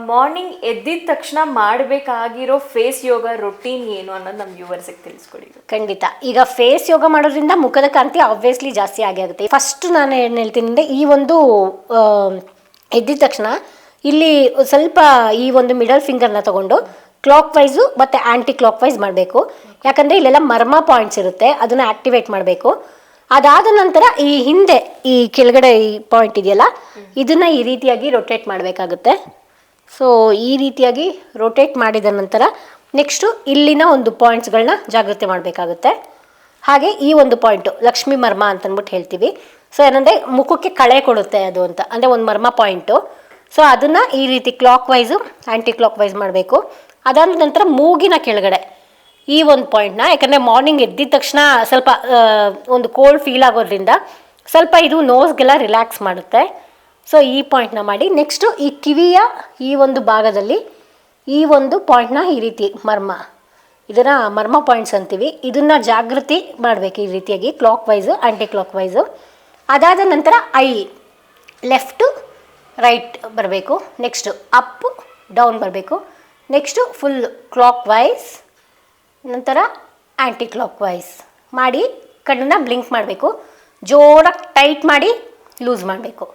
Morning ಎದ್ದಿದ ತಕ್ಷಣ ಮಾಡಬೇಕಾಗಿರೋ face ಯೋಗ routine ಏನು ಅನ್ನೋದು ನಮ್ಮ ವ್ಯೂವರ್ಸಿಗೆ ತಿಳಿಸ್ಕೊಡಿ. ಖಂಡಿತ. ಈಗ ಫೇಸ್ ಯೋಗ ಮಾಡೋದ್ರಿಂದ ಮುಖದ ಕಾಂತಿ ಆಬ್ವಿಯಸ್ಲಿ ಜಾಸ್ತಿ ಆಗೇ ಆಗುತ್ತೆ. ಫಸ್ಟ್ ನಾನು ಏನು ಹೇಳ್ತೀನಿ ಅಂದರೆ, ಈ ಒಂದು ಎದ್ದಿದ ತಕ್ಷಣ ಇಲ್ಲಿ ಸ್ವಲ್ಪ ಈ ಒಂದು ಮಿಡಲ್ ಫಿಂಗರ್ನ ತಗೊಂಡು ಕ್ಲಾಕ್ ವೈಸು ಮತ್ತು ಆ್ಯಂಟಿ ಕ್ಲಾಕ್ ವೈಸ್ ಮಾಡಬೇಕು. ಯಾಕಂದರೆ ಇಲ್ಲೆಲ್ಲ ಮರ್ಮ ಪಾಯಿಂಟ್ಸ್ ಇರುತ್ತೆ, ಅದನ್ನು ಆ್ಯಕ್ಟಿವೇಟ್ ಮಾಡಬೇಕು. ಅದಾದ ನಂತರ ಈ ಹಿಂದೆ ಈ ಕೆಳಗಡೆ ಈ ಪಾಯಿಂಟ್ ಇದೆಯಲ್ಲ, ಇದನ್ನು ಈ ರೀತಿಯಾಗಿ ರೊಟೇಟ್ ಮಾಡಬೇಕಾಗುತ್ತೆ. ಸೊ ಈ ರೀತಿಯಾಗಿ ರೊಟೇಟ್ ಮಾಡಿದ ನಂತರ ನೆಕ್ಸ್ಟು ಇಲ್ಲಿನ ಒಂದು ಪಾಯಿಂಟ್ಸ್ಗಳನ್ನ ಜಾಗೃತಿ ಮಾಡಬೇಕಾಗುತ್ತೆ. ಹಾಗೆ ಈ ಒಂದು ಪಾಯಿಂಟು ಲಕ್ಷ್ಮೀ ಮರ್ಮ ಅಂತಂದ್ಬಿಟ್ಟು ಹೇಳ್ತೀವಿ. ಸೊ ಏನಂದರೆ ಮುಖಕ್ಕೆ ಕಳೆ ಕೊಡುತ್ತೆ ಅದು ಅಂತ, ಅಂದರೆ ಒಂದು ಮರ್ಮ ಪಾಯಿಂಟು. ಸೊ ಅದನ್ನು ಈ ರೀತಿ clockwise anticlockwise ಮಾಡಬೇಕು. ಅದಾದ ನಂತರ ಮೂಗಿನ ಕೆಳಗಡೆ ಈ ಒಂದು ಪಾಯಿಂಟ್ನ, ಯಾಕಂದರೆ ಮಾರ್ನಿಂಗ್ ಎದ್ದಿದ ತಕ್ಷಣ ಸ್ವಲ್ಪ ಒಂದು ಕೋಲ್ಡ್ ಫೀಲ್ ಆಗೋದ್ರಿಂದ ಸ್ವಲ್ಪ ಇದು ನೋಸ್ಗೆಲ್ಲ ರಿಲ್ಯಾಕ್ಸ್ ಮಾಡುತ್ತೆ. ಸೊ ಈ ಪಾಯಿಂಟ್ನ ಮಾಡಿ ನೆಕ್ಸ್ಟು ಈ ಕಿವಿಯ ಈ ಒಂದು ಭಾಗದಲ್ಲಿ ಈ ಒಂದು ಪಾಯಿಂಟ್ನ ಈ ರೀತಿ ಇದನ್ನು ಮರ್ಮ ಪಾಯಿಂಟ್ಸ್ ಅಂತೀವಿ. ಇದನ್ನು ಜಾಗೃತಿ ಮಾಡಬೇಕು ಈ ರೀತಿಯಾಗಿ ಕ್ಲಾಕ್ ವೈಸು ಆ್ಯಂಟಿ ಕ್ಲಾಕ್ ವೈಸು. ಅದಾದ ನಂತರ ಐ ಲೆಫ್ಟು ರೈಟ್ ಬರಬೇಕು, ನೆಕ್ಸ್ಟು ಅಪ್ ಡೌನ್ ಬರಬೇಕು, ನೆಕ್ಸ್ಟು ಫುಲ್ ಕ್ಲಾಕ್ ವೈಸ್, ನಂತರ ಆ್ಯಂಟಿ ಕ್ಲಾಕ್ ವೈಸ್ ಮಾಡಿ ಕಣ್ಣನ್ನು ಬ್ಲಿಂಕ್ ಮಾಡಬೇಕು. ಜೋರಾಗಿ ಟೈಟ್ ಮಾಡಿ ಲೂಸ್ ಮಾಡಬೇಕು.